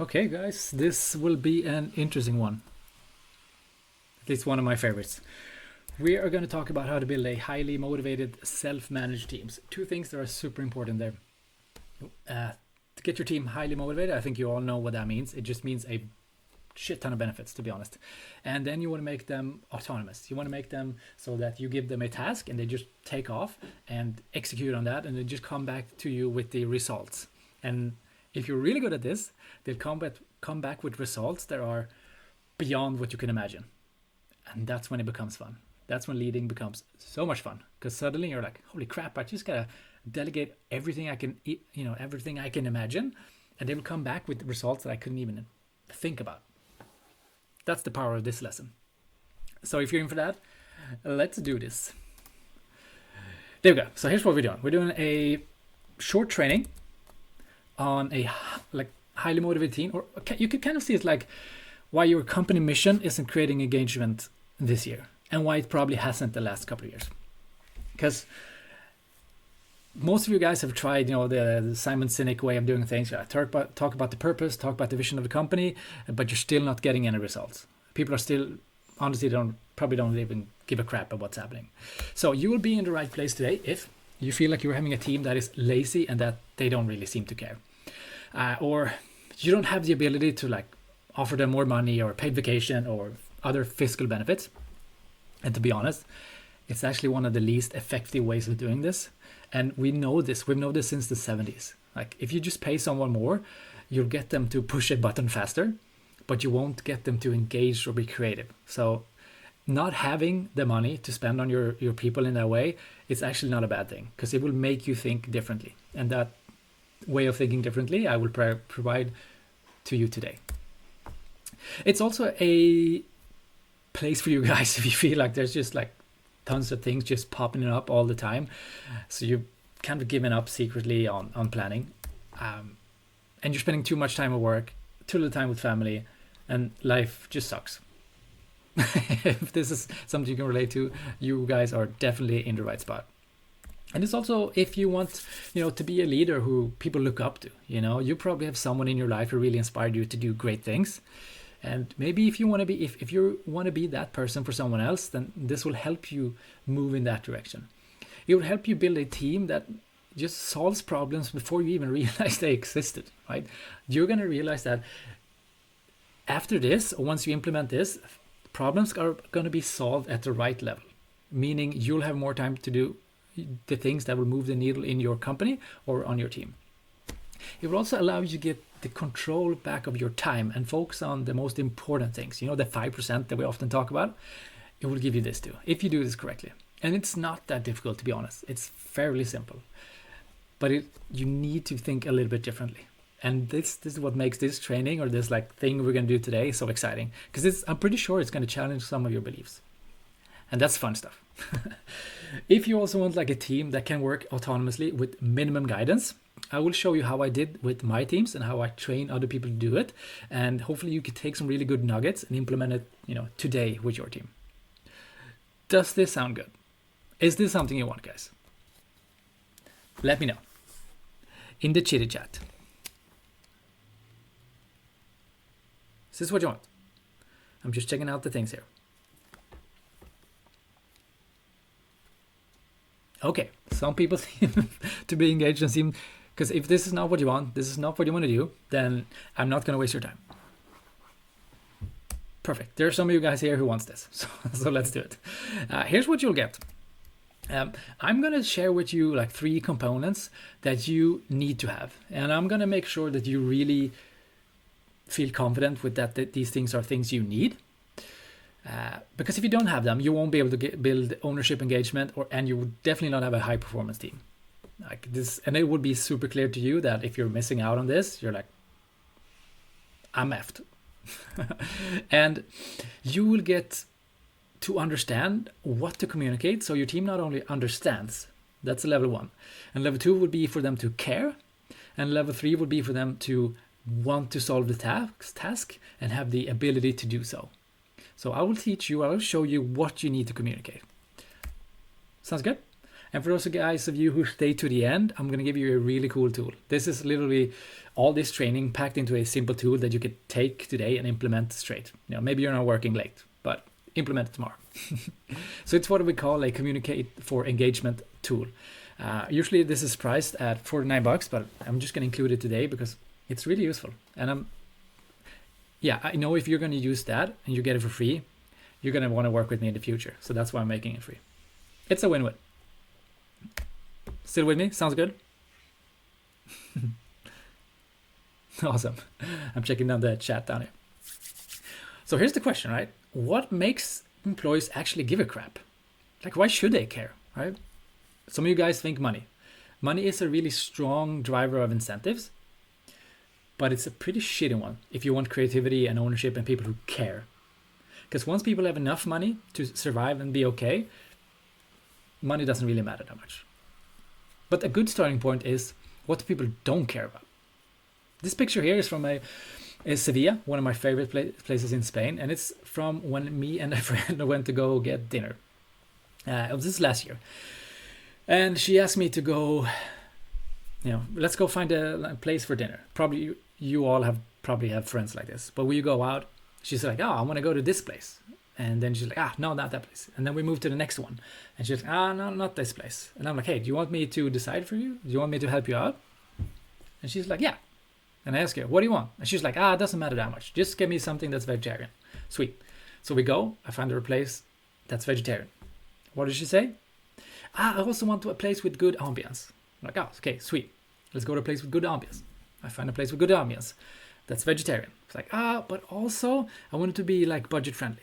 Okay, guys, this will be an interesting one. At least one of my favorites. We are going to talk about how to build a highly motivated, self-managed teams. Two things that are super important there. To get your team highly motivated, I think you all know what that means. It just means a shit ton of benefits, to be honest. And then you want to make them autonomous. You want to make them so that you give them a task and they just take off and execute on that, and they just come back to you with the results. And if you're really good at this, they'll come back with results that are beyond what you can imagine. And that's when it becomes fun. That's when leading becomes so much fun, because suddenly you're like, holy crap, I just gotta delegate everything I can, everything I can imagine, and they will come back with results that I couldn't even think about. That's the power of this lesson. So if you're in for that, let's do this. There we go. So here's what we're doing. We're doing a short training on a highly motivated team, or you could kind of see it like why your company mission isn't creating engagement this year, and why it probably hasn't the last couple of years. Because most of you guys have tried, the Simon Sinek way of doing things. Talk about the purpose, talk about the vision of the company, but you're still not getting any results. People are still, honestly, probably don't even give a crap about what's happening. So you will be in the right place today if you feel like you're having a team that is lazy and that they don't really seem to care. Or you don't have the ability to offer them more money or paid vacation or other fiscal benefits. And to be honest, it's actually one of the least effective ways of doing this. And we know this. We've known this since the 70s. Like, if you just pay someone more, you'll get them to push a button faster, but you won't get them to engage or be creative. So not having the money to spend on your people in that way is actually not a bad thing, because it will make you think differently. And that way of thinking differently, I will provide to you today. It's also a place for you guys if you feel like there's just tons of things just popping up all the time, so you've kind of given up secretly on planning, and you're spending too much time at work, too little time with family, and life just sucks. If this is something you can relate to, you guys are definitely in the right spot. And it's also, if you want to be a leader who people look up to, you probably have someone in your life who really inspired you to do great things. And maybe if you want to be if you want to be that person for someone else, then this will help you move in that direction. It will help you build a team that just solves problems before you even realize they existed, right? You're going to realize that after this, or once you implement this, problems are going to be solved at the right level, meaning you'll have more time to do the things that will move the needle in your company or on your team. It will also allow you to get the control back of your time and focus on the most important things. The 5% that we often talk about. It will give you this too, if you do this correctly. And it's not that difficult, to be honest. It's fairly simple. But you need to think a little bit differently. And this is what makes this training, or this thing we're going to do today, so exciting. Because I'm pretty sure it's going to challenge some of your beliefs. And that's fun stuff. If you also want a team that can work autonomously with minimum guidance, I will show you how I did with my teams and how I train other people to do it. And hopefully you can take some really good nuggets and implement it, today with your team. Does this sound good? Is this something you want, guys? Let me know in the chitty chat. Is this what you want? I'm just checking out the things here. Okay, some people seem to be engaged and seem, because if this is not what you want, this is not what you want to do, then I'm not going to waste your time. Perfect. There are some of you guys here who wants this, so let's do it. Here's what you'll get. I'm going to share with you 3 components that you need to have, and I'm going to make sure that you really feel confident with that these things are things you need. Because if you don't have them, you won't be able to build ownership engagement, and you would definitely not have a high performance team like this. And it would be super clear to you that if you're missing out on this, you're like, I'm effed. And you will get to understand what to communicate, so your team not only understands, that's level 1, and level 2 would be for them to care, and level 3 would be for them to want to solve the task and have the ability to do so. So I will show you what you need to communicate. Sounds good? And for those guys of you who stay to the end, I'm going to give you a really cool tool. This is literally all this training packed into a simple tool that you could take today and implement straight. Maybe you're not working late, but implement it tomorrow. So it's what we call a communicate for engagement tool. Usually this is priced at $49, but I'm just going to include it today because it's really useful. And I know if you're going to use that and you get it for free, you're going to want to work with me in the future. So that's why I'm making it free. It's a win-win. Still with me? Sounds good? Awesome. I'm checking down the chat down here. So here's the question, right? What makes employees actually give a crap? Like, why should they care, right? Some of you guys think money. Money is a really strong driver of incentives, but it's a pretty shitty one if you want creativity and ownership and people who care. Because once people have enough money to survive and be okay, money doesn't really matter that much. But a good starting point is what people don't care about. This picture here is from Sevilla, one of my favorite places in Spain, and it's from when me and a friend went to go get dinner. It was this last year. And she asked me to go, let's go find a place for dinner. Probably you all probably have friends like this. But when you go out, she's like, I want to go to this place. And then she's like, no, not that place. And then we move to the next one. And she's like, no, not this place. And I'm like, hey, do you want me to decide for you? Do you want me to help you out? And she's like, yeah. And I ask her, what do you want? And she's like, it doesn't matter that much. Just give me something that's vegetarian. Sweet. So we go. I find her a place that's vegetarian. What does she say? I also want a place with good ambience. I'm like, okay, sweet. Let's go to a place with good ambience. I find a place with good ambience that's vegetarian. It's like, but also I want it to be like budget friendly.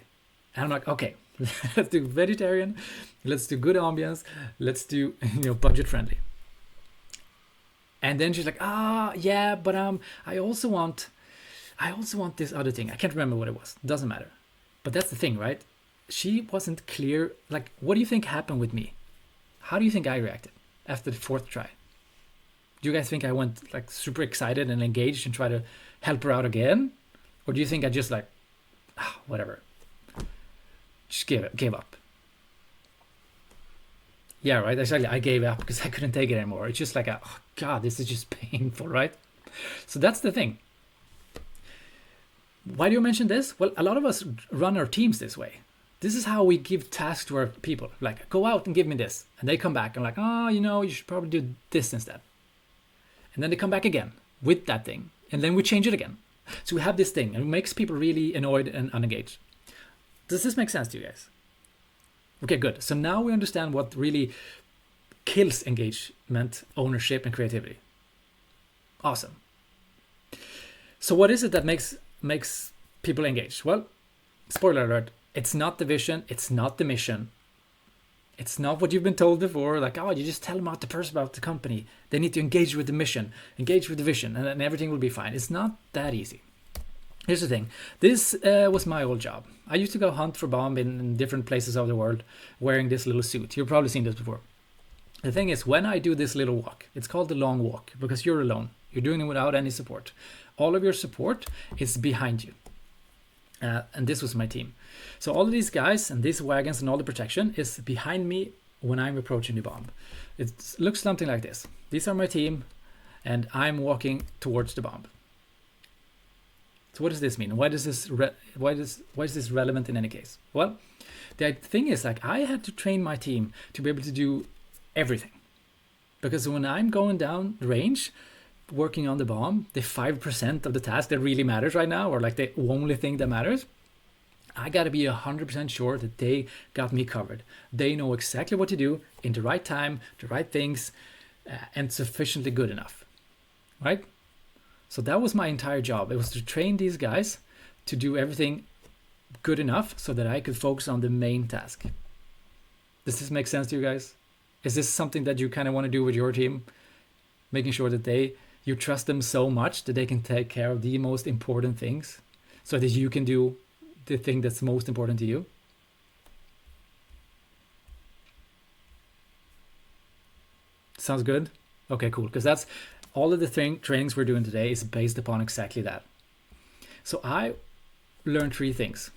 And I'm like, okay, let's do vegetarian. Let's do good ambience. Let's do budget friendly. And then she's like, yeah, but I also want this other thing. I can't remember what it was. Doesn't matter. But that's the thing, right? She wasn't clear. Like, what do you think happened with me? How do you think I reacted after the fourth try? Do you guys think I went like super excited and engaged and try to help her out again? Or do you think I just like, whatever, just gave up? Yeah, right. Exactly. I gave up because I couldn't take it anymore. It's just like, oh God, this is just painful, right? So that's the thing. Why do you mention this? Well, a lot of us run our teams this way. This is how we give tasks to our people. Like, go out and give me this. And they come back and like, you should probably do this instead. And then they come back again with that thing. And then we change it again. So we have this thing and it makes people really annoyed and unengaged. Does this make sense to you guys? Okay, good. So now we understand what really kills engagement, ownership, and creativity. Awesome. So what is it that makes people engaged? Well, spoiler alert, it's not the vision, it's not the mission. It's not what you've been told before, like, you just tell them about the company. They need to engage with the mission, engage with the vision, and then everything will be fine. It's not that easy. Here's the thing. This was my old job. I used to go hunt for bomb in different places of the world wearing this little suit. You've probably seen this before. The thing is, when I do this little walk, it's called the long walk because you're alone. You're doing it without any support. All of your support is behind you. And this was my team. So all of these guys and these wagons and all the protection is behind me when I'm approaching the bomb. It looks something like this. These are my team and I'm walking towards the bomb. So what does this mean? Why is this relevant in any case? Well, the thing is, like, I had to train my team to be able to do everything. Because when I'm going down the range, working on the bomb, the 5% of the task that really matters right now, or like the only thing that matters, I got to be 100% sure that they got me covered. They know exactly what to do in the right time, the right things, and sufficiently good enough, right? So that was my entire job. It was to train these guys to do everything good enough so that I could focus on the main task. Does this make sense to you guys? Is this something that you kind of want to do with your team? Making sure that you trust them so much that they can take care of the most important things so that you can do the thing that's most important to you? Sounds good? Okay, cool. Because that's all of the trainings we're doing today is based upon exactly that. So I learned 3 things.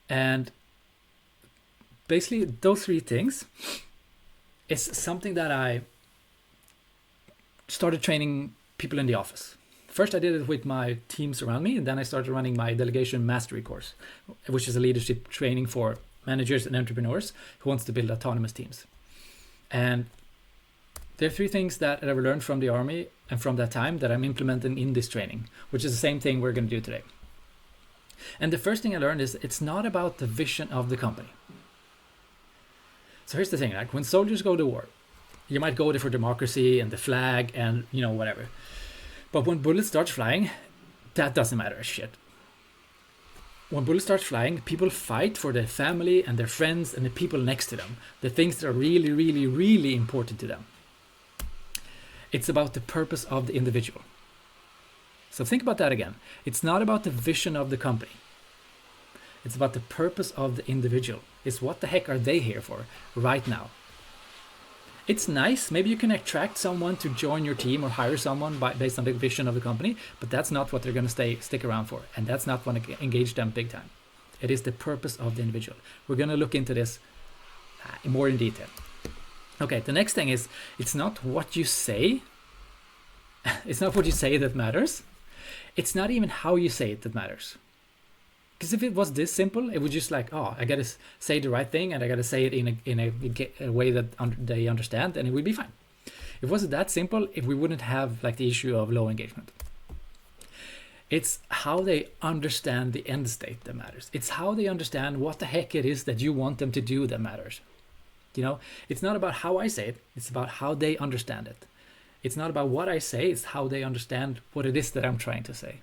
And basically those three things is something that I started training people in the office. First, I did it with my teams around me, and then I started running my delegation mastery course, which is a leadership training for managers and entrepreneurs who wants to build autonomous teams. And there are three things that I've learned from the army and from that time that I'm implementing in this training, which is the same thing we're going to do today. And the first thing I learned is it's not about the vision of the company. So here's the thing, like when soldiers go to war, you might go there for democracy and the flag and whatever. But when bullets start flying, that doesn't matter a shit. When bullets start flying, people fight for their family and their friends and the people next to them, the things that are really, really, really important to them. It's about the purpose of the individual. So think about that again. It's not about the vision of the company. It's about the purpose of the individual. It's what the heck are they here for right now? It's nice. Maybe you can attract someone to join your team or hire someone based on the vision of the company, but that's not what they're going to stick around for. And that's not going to engage them big time. It is the purpose of the individual. We're going to look into this more in detail. Okay, the next thing is, it's not what you say. It's not what you say that matters. It's not even how you say it that matters. Because if it was this simple, it would just like, oh, I got to say the right thing and I got to say it in a way that they understand, and it would be fine. If it wasn't that simple, if we wouldn't have like the issue of low engagement. It's how they understand the end state that matters. It's how they understand what the heck it is that you want them to do that matters. It's not about how I say it. It's about how they understand it. It's not about what I say. It's how they understand what it is that I'm trying to say.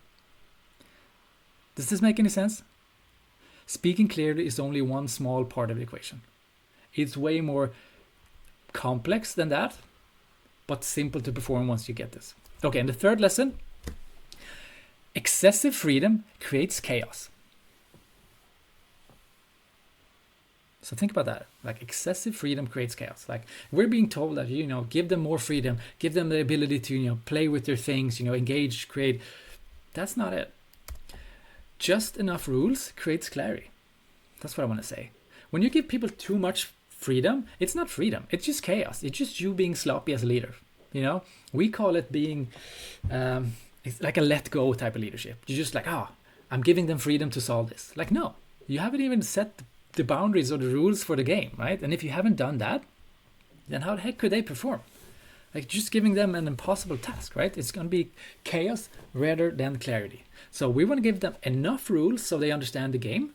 Does this make any sense? Speaking clearly is only one small part of the equation. It's way more complex than that, but simple to perform once you get this. Okay, and the third lesson, excessive freedom creates chaos. So think about that. Like excessive freedom creates chaos. Like we're being told that, give them more freedom, give them the ability to, play with their things, engage, create. That's not it. Just enough rules creates clarity. That's what I want to say. When you give people too much freedom, it's not freedom. It's just chaos. It's just you being sloppy as a leader. We call it being, it's like a let go type of leadership. You're just like, I'm giving them freedom to solve this. Like, no, you haven't even set the boundaries or the rules for the game, right? And if you haven't done that, then how the heck could they perform? Like just giving them an impossible task, right? It's going to be chaos rather than clarity. So we want to give them enough rules so they understand the game,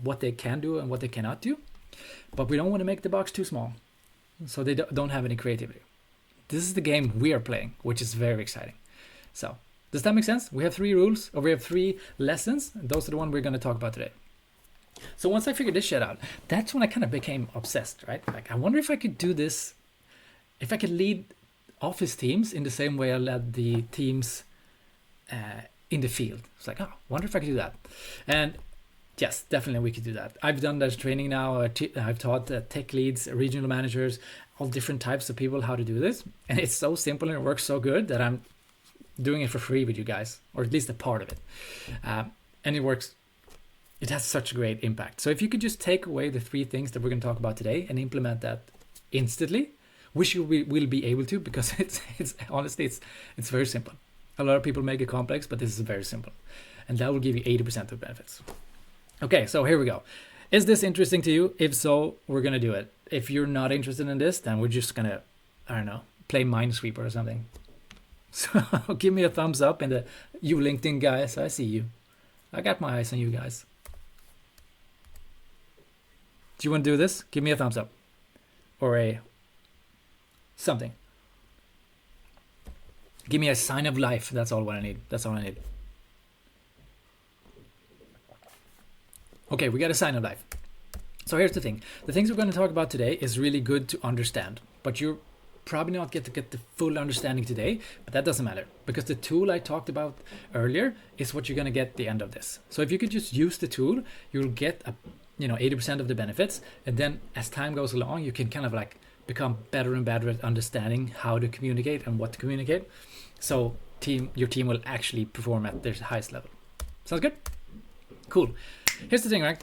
what they can do and what they cannot do. But we don't want to make the box too small so they don't have any creativity. This is the game we are playing, which is very exciting. So does that make sense? We have 3 rules, or we have 3 lessons. Those are the ones we're going to talk about today. So once I figured this shit out, that's when I kind of became obsessed, right? Like, I wonder if I could do this, if I could lead office teams in the same way I led the teams in the field. It's like, wonder if I could do that. And yes, definitely we could do that. I've done that training now. I've taught tech leads, regional managers, all different types of people how to do this. And it's so simple and it works so good that I'm doing it for free with you guys, or at least a part of it. And it works. It has such a great impact. So if you could just take away the 3 things that we're going to talk about today and implement that instantly, which you will be able to, because it's honestly, it's very simple. A lot of people make it complex, but this is very simple. And that will give you 80% of the benefits. Okay, so here we go. Is this interesting to you? If so, we're going to do it. If you're not interested in this, then we're just going to, play Minesweeper or something. So give me a thumbs up, and you LinkedIn guys, I see you. I got my eyes on you guys. Do you want to do this? Give me a thumbs up. Or a something. Give me a sign of life. That's all what I need. That's all I need. Okay, we got a sign of life. So here's the thing. The things we're going to talk about today is really good to understand, but you're probably not get the full understanding today, but that doesn't matter, because the tool I talked about earlier is what you're going to get at the end of this. So if you could just use the tool, you'll get 80% of the benefits, and then as time goes along, you can kind of like become better and better at understanding how to communicate and what to communicate. So your team will actually perform at their highest level. Sounds good? Cool. Here's the thing, right?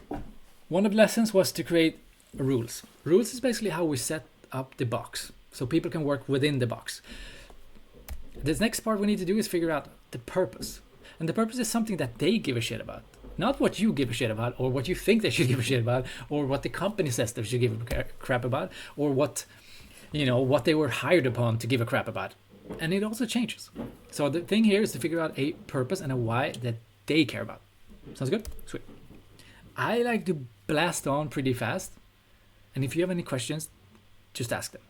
One of the lessons was to create rules. Rules is basically how we set up the box so people can work within the box. This next part we need to do is figure out the purpose. And the purpose is something that they give a shit about. Not what you give a shit about, or what you think they should give a shit about, or what the company says they should give a crap about, or what they were hired upon to give a crap about. And it also changes. So the thing here is to figure out a purpose and a why that they care about. Sounds good? Sweet. I like to blast on pretty fast. And if you have any questions, just ask them.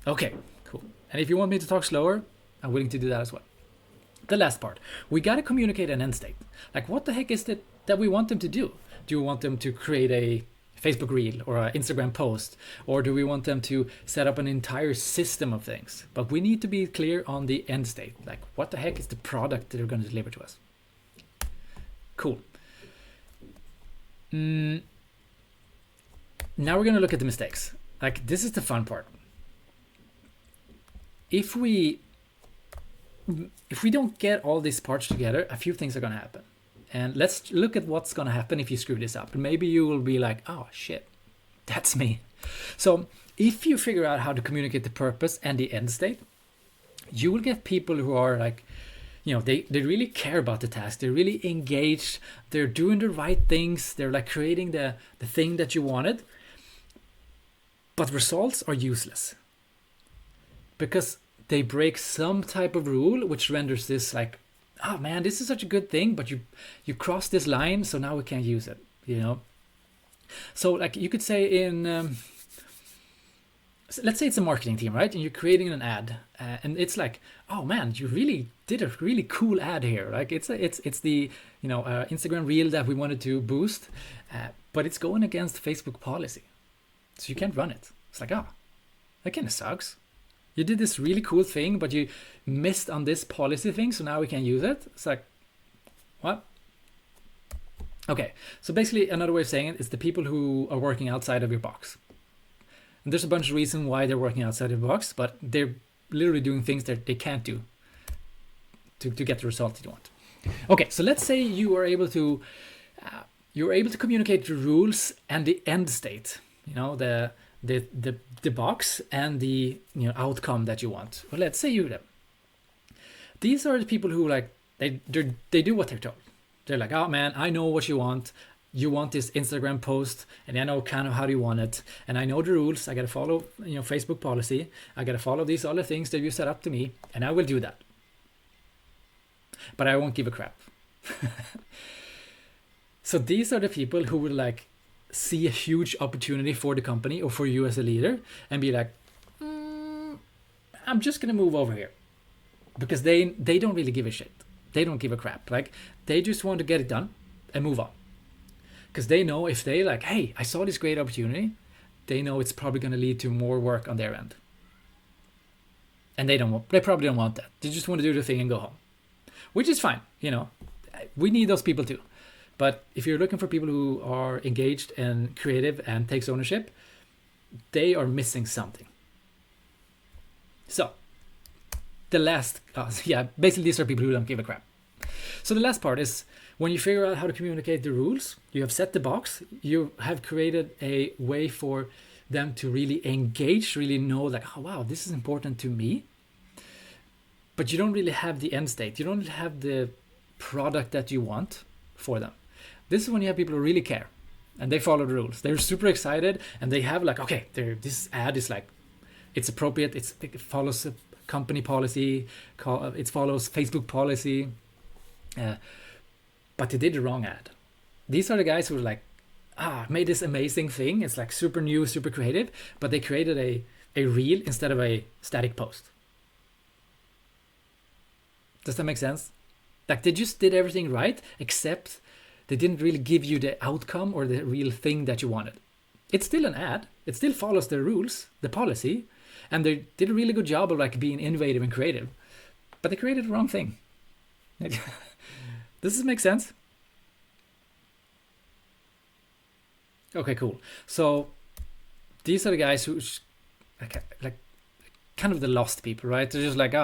Okay, cool. And if you want me to talk slower, I'm willing to do that as well. The last part. We got to communicate an end state. Like, what the heck is it that we want them to do? Do we want them to create a Facebook reel or an Instagram post? Or do we want them to set up an entire system of things? But we need to be clear on the end state. Like, what the heck is the product that they're going to deliver to us? Cool. Now we're going to look at the mistakes. Like, this is the fun part. If we don't get all these parts together, a few things are going to happen. And let's look at what's going to happen if you screw this up. And maybe you will be like, oh shit, that's me. So if you figure out how to communicate the purpose and the end state, you will get people who are like, they really care about the task. They're really engaged. They're doing the right things. They're like creating the thing that you wanted. But results are useless. Because they break some type of rule, which renders this like, oh man, this is such a good thing, but you crossed this line, so now we can't use it, So like you could say let's say it's a marketing team, right? And you're creating an ad, and it's like, oh man, you really did a really cool ad here. Like it's the Instagram reel that we wanted to boost, but it's going against Facebook policy, so you can't run it. It's like, that kind of sucks. You did this really cool thing, but you missed on this policy thing, so now we can't use it. It's like, what? Okay, so basically another way of saying it is the people who are working outside of your box. And there's a bunch of reasons why they're working outside of the box, but they're literally doing things that they can't do to get the result you want. Okay, so let's say you are able to communicate the rules and the end state. The box and the outcome that you want. Well, let's say you them. These are the people who like they do what they're told. They're like, oh man, I know what you want. You want this Instagram post, and I know kind of how you want it, and I know the rules. I gotta follow Facebook policy. I gotta follow these other things that you set up to me, and I will do that. But I won't give a crap. So these are the people who will like see a huge opportunity for the company or for you as a leader and be like, I'm just gonna move over here, because they don't really give a shit. They don't give a crap. Like, they just want to get it done and move on, because they know if they like, hey, I saw this great opportunity, they know it's probably going to lead to more work on their end, and they probably don't want that. They just want to do the thing and go home, which is fine. We need those people too. But if you're looking for people who are engaged and creative and takes ownership, they are missing something. So the last, basically these are people who don't give a crap. So the last part is when you figure out how to communicate the rules, you have set the box, you have created a way for them to really engage, really know like, oh wow, this is important to me. But you don't really have the end state. You don't really have the product that you want for them. This is when you have people who really care and they follow the rules. They're super excited and they have like, okay, this ad is like, it's appropriate. It follows a company policy. It follows Facebook policy. But they did the wrong ad. These are the guys who are like, made this amazing thing. It's like super new, super creative, but they created a reel instead of a static post. Does that make sense? Like, they just did everything right, except they didn't really give you the outcome or the real thing that you wanted. It's still an ad. It still follows the rules, the policy, and they did a really good job of like being innovative and creative, but they created the wrong thing. Does this make sense? Okay, cool. So these are the guys who like kind of the lost people, right? They're just like,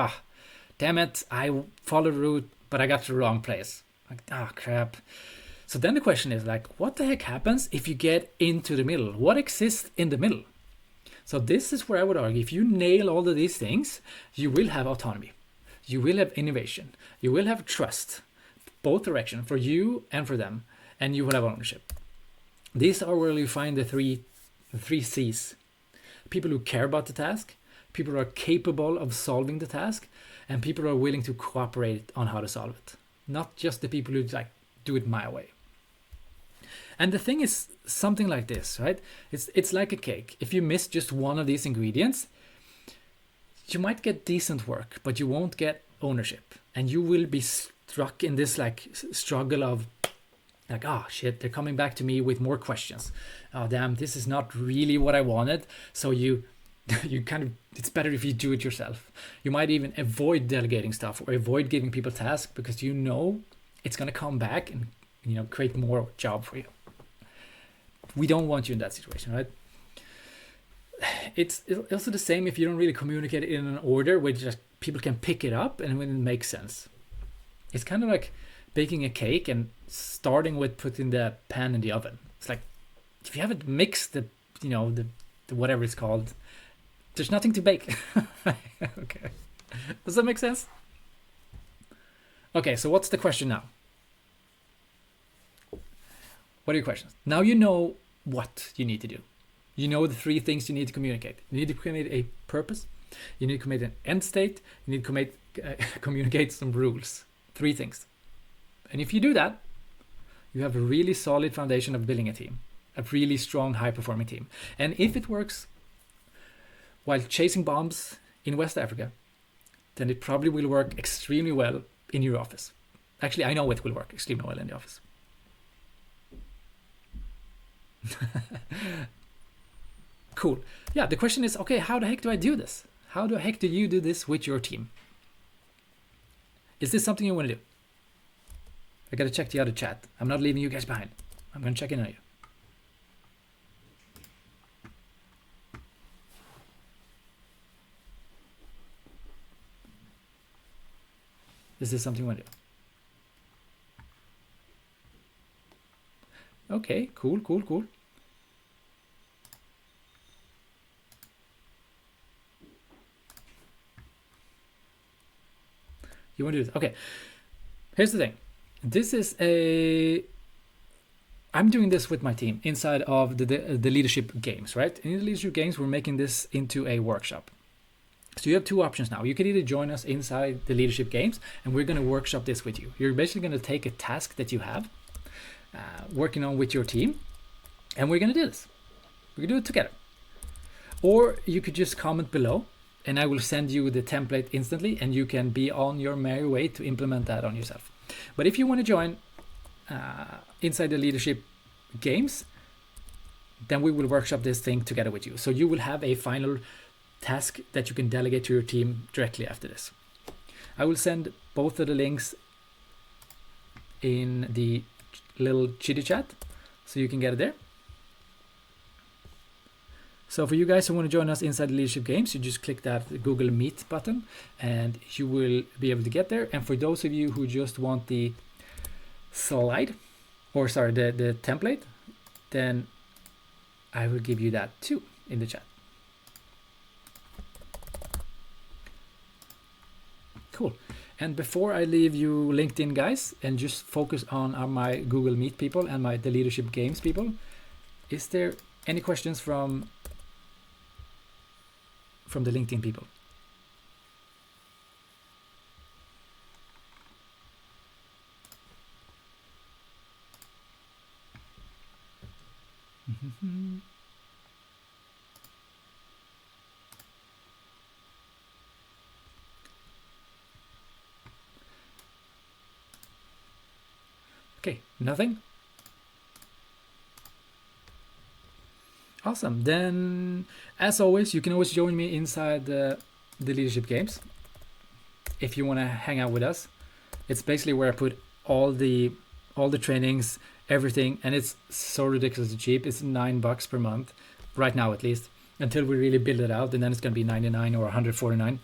damn it, I followed the route, but I got to the wrong place. Like, crap. So then the question is like, what the heck happens if you get into the middle? What exists in the middle? So this is where I would argue, if you nail all of these things, you will have autonomy. You will have innovation. You will have trust, both direction, for you and for them. And you will have ownership. These are where you find the three C's. People who care about the task, people who are capable of solving the task, and people who are willing to cooperate on how to solve it. Not just the people who like do it my way. And the thing is something like this, right? It's like a cake. If you miss just one of these ingredients, you might get decent work, but you won't get ownership. And you will be struck in this like struggle of like, oh shit, they're coming back to me with more questions. Oh damn, this is not really what I wanted. So you kind of, it's better if you do it yourself. You might even avoid delegating stuff or avoid giving people tasks because you know it's going to come back and create more job for you. We don't want you in that situation, right? It's also the same if you don't really communicate it in an order where just people can pick it up and when it makes sense. It's kind of like baking a cake and starting with putting the pan in the oven. It's like if you haven't mixed the whatever it's called, there's nothing to bake. Okay, does that make sense? Okay, so what's the question now? What are your questions? Now you know what you need to do. You know the three things you need to communicate. You need to communicate a purpose. You need to communicate an end state. You need to communicate some rules. 3 things. And if you do that, you have a really solid foundation of building a team. A really strong, high-performing team. And if it works while chasing bombs in West Africa, then it probably will work extremely well in your office. Actually, I know it will work extremely well in the office. Cool. Yeah, the question is, okay, how the heck do I do this? How the heck do you do this with your team? Is this something you want to do? I gotta check the other chat. I'm not leaving you guys behind. I'm gonna check in on you. Is this something you want to do? Okay, cool. You want to do this? Okay. Here's the thing. I'm doing this with my team inside of the leadership games, right? In the leadership games, we're making this into a workshop. So you have 2 options now. You can either join us inside the leadership games, and we're going to workshop this with you. You're basically going to take a task that you have working on with your team, and we're going to do this. We're going to do it together. Or you could just comment below, and I will send you the template instantly, and you can be on your merry way to implement that on yourself. But if you want to join inside the leadership games, then we will workshop this thing together with you. So you will have a final task that you can delegate to your team directly after this. I will send both of the links in the little chitty chat so you can get it there. So for you guys who want to join us inside the leadership games, you just click that Google Meet button and you will be able to get there. And for those of you who just want the slide, or sorry, the template, then I will give you that too in the chat. Cool. And before I leave you LinkedIn guys and just focus on my Google Meet people and the leadership games people, is there any questions from the LinkedIn people? Okay, nothing? Awesome. Then, as always, you can always join me inside the leadership games if you want to hang out with us. It's basically where I put all the trainings, everything, and it's so ridiculously cheap. It's $9 per month, right now at least, until we really build it out, and then it's going to be 99 or 149.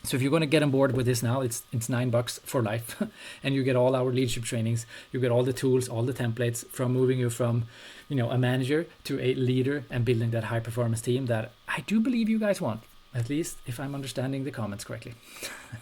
So if you're going to get on board with this now, it's $9 for life, and you get all our leadership trainings. You get all the tools, all the templates from moving you from, a manager to a leader and building that high performance team that I do believe you guys want. At least if I'm understanding the comments correctly.